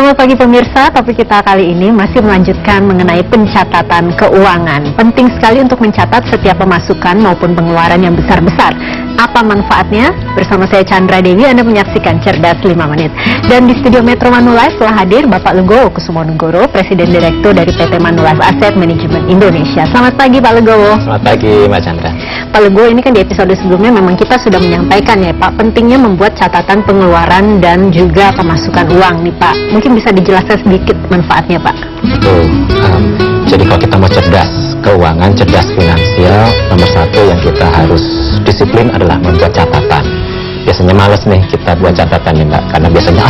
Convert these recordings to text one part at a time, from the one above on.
Selamat pagi pemirsa, topik kita kali ini masih melanjutkan mengenai pencatatan keuangan. Penting sekali untuk mencatat setiap pemasukan maupun pengeluaran yang besar-besar. Apa manfaatnya? Bersama saya Chandra Dewi, Anda menyaksikan Cerdas 5 Menit. Dan di studio Metro Manulife telah hadir Bapak Legowo Kusumonegoro, Presiden Direktur dari PT Manulife Asset Management Indonesia. Selamat pagi Pak Legowo. Selamat pagi Mbak Chandra. Pak Legowo, ini kan di episode sebelumnya memang kita sudah menyampaikan ya Pak, pentingnya membuat catatan pengeluaran dan juga pemasukan uang nih Pak. Mungkin bisa dijelaskan sedikit manfaatnya Pak. Betul. Jadi kalau kita mau cerdas keuangan, cerdas finansial, nomor satu yang kita harus disiplin adalah membuat catatan. Biasanya males nih kita buat catatan nih Mbak, karena biasanya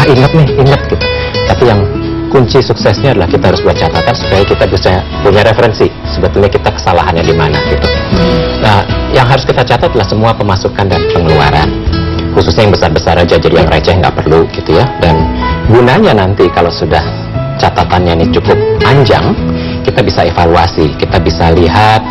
ingat gitu. Tapi yang kunci suksesnya adalah kita harus buat catatan supaya kita bisa punya referensi sebetulnya kita kesalahannya di mana gitu. Nah, yang harus kita catat adalah semua pemasukan dan pengeluaran, khususnya yang besar-besar aja, jadi yang receh nggak perlu gitu ya. Dan gunanya nanti kalau sudah catatannya ini cukup panjang, kita bisa evaluasi, kita bisa lihat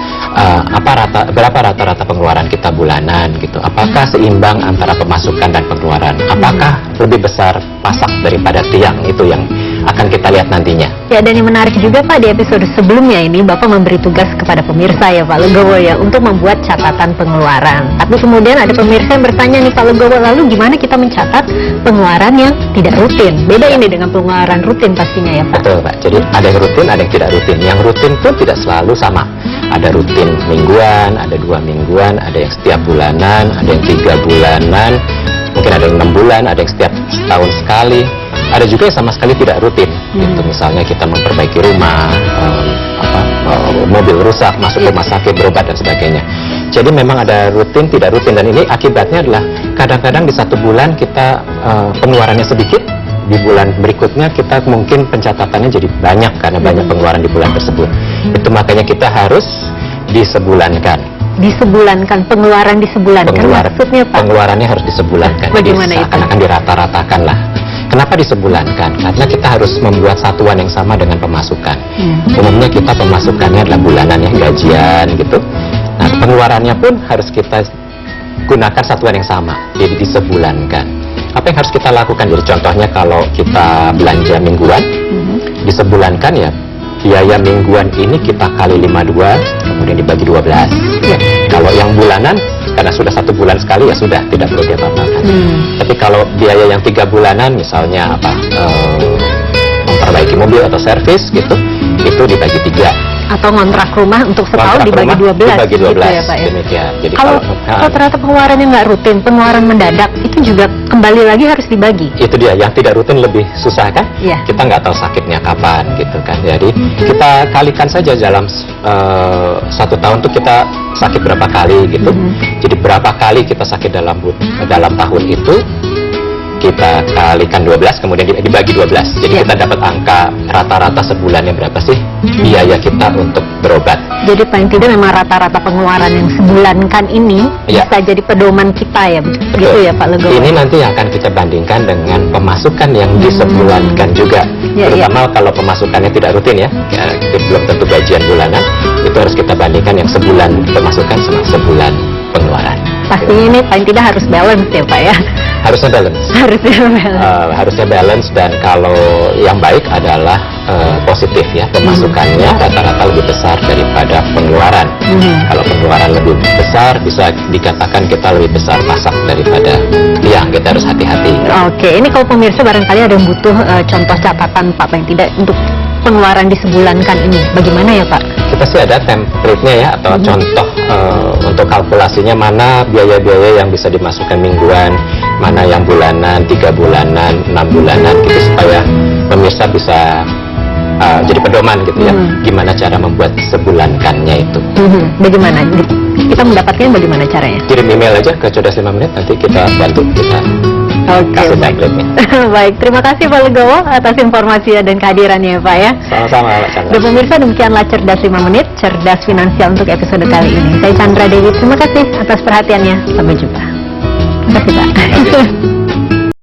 berapa rata-rata pengeluaran kita bulanan gitu. Apakah seimbang antara pemasukan dan pengeluaran? Apakah lebih besar pasak daripada tiang? Itu yang akan kita lihat nantinya. Ya, dan yang menarik juga Pak, di episode sebelumnya ini Bapak memberi tugas kepada pemirsa ya Pak Legowo ya untuk membuat catatan pengeluaran. Tapi kemudian ada pemirsa yang bertanya nih Pak Legowo, lalu gimana kita mencatat pengeluaran yang tidak rutin? Beda ini dengan pengeluaran rutin pastinya ya Pak. Betul Pak, jadi ada yang rutin, ada yang tidak rutin. Yang rutin pun tidak selalu sama. Ada rutin mingguan, ada 2 mingguan, ada yang setiap bulanan, ada yang 3 bulanan, mungkin ada yang 6 bulan, ada yang setiap setahun sekali. Ada juga yang sama sekali tidak rutin. Gitu, misalnya kita memperbaiki rumah, mobil rusak, masuk rumah sakit, berobat dan sebagainya. Jadi memang ada rutin, tidak rutin, dan ini akibatnya adalah kadang-kadang di 1 bulan kita pengeluarannya sedikit, di bulan berikutnya kita mungkin pencatatannya jadi banyak karena banyak pengeluaran di bulan tersebut. Itu makanya kita harus disebulankan. Disebulankan, pengeluaran disebulankan maksudnya Pak? Pengeluarannya harus disebulankan. Bagaimana jadi seakan-akan dirata-ratakan lah. Kenapa disebulankan? Karena kita harus membuat satuan yang sama dengan pemasukan. Umumnya kita pemasukannya adalah bulanan ya, gajian gitu. Nah, pengeluarannya pun harus kita gunakan satuan yang sama, jadi disebulankan. Apa yang harus kita lakukan? Jadi contohnya kalau kita belanja mingguan, disebulankan ya, biaya mingguan ini kita kali 52, kemudian dibagi 12. Kalau yang bulanan, karena sudah 1 bulan sekali ya sudah, tidak perlu diapa-apakan. Tapi kalau biaya yang 3 bulanan, misalnya memperbaiki mobil atau servis gitu, itu dibagi 3. Atau ngontrak rumah untuk setahun dibagi 12. Dibagi 12 gitu ya Pak ya? Demikian. Jadi kalau ternyata pengeluarannya nggak rutin, pengeluaran mendadak, itu juga kembali lagi harus dibagi. Itu dia, yang tidak rutin lebih susah kan? Iya. Kita nggak tahu sakitnya kapan gitu kan. Jadi kita kalikan saja dalam 1 tahun tuh kita sakit berapa kali gitu. Jadi berapa kali kita sakit dalam tahun itu, kita kalikan 12, kemudian dibagi 12. Jadi kita dapat angka rata-rata sebulannya berapa sih biaya kita untuk berobat. Jadi paling tidak memang rata-rata pengeluaran yang sebulankan ini bisa jadi pedoman kita ya, gitu ya Pak Legowo. Ini nanti akan kita bandingkan dengan pemasukan yang disebulankan juga. Terutama kalau pemasukannya tidak rutin ya, belum tentu gajian bulanan, itu harus kita bandingkan yang sebulan pemasukan sama sebulan pengeluaran. Pastinya ini paling tidak harus balance ya Pak ya. Harusnya balance. Harusnya balance, dan kalau yang baik adalah positif ya, pemasukannya rata-rata lebih besar daripada pengeluaran. Kalau pengeluaran lebih besar, bisa dikatakan kita lebih besar pasak daripada tiang. Kita harus hati-hati. Oke, ini kalau pemirsa barangkali ada yang butuh contoh catatan Pak, paling tidak untuk pengeluaran disebulankan ini, bagaimana ya Pak? Kita sih ada template-nya ya, atau contoh untuk kalkulasinya, mana biaya-biaya yang bisa dimasukkan mingguan, mana yang bulanan, 3 bulanan, 6 bulanan gitu, supaya pemirsa bisa jadi pedoman gitu ya, gimana cara membuat sebulankannya itu. Bagaimana? Kita mendapatkan bagaimana caranya? Kirim email aja ke Cerdas 5 Menit, nanti kita bantu, kita kasih template-nya. Baik, terima kasih Pak Legowo atas informasi dan kehadirannya Pak ya. Sama-sama Pak Chandra. Dan pemirsa, demikianlah Cerdas 5 Menit, cerdas finansial untuk episode kali ini. Saya Chandra Dewi, terima kasih atas perhatiannya. Sampai jumpa. Terima kasih Pak.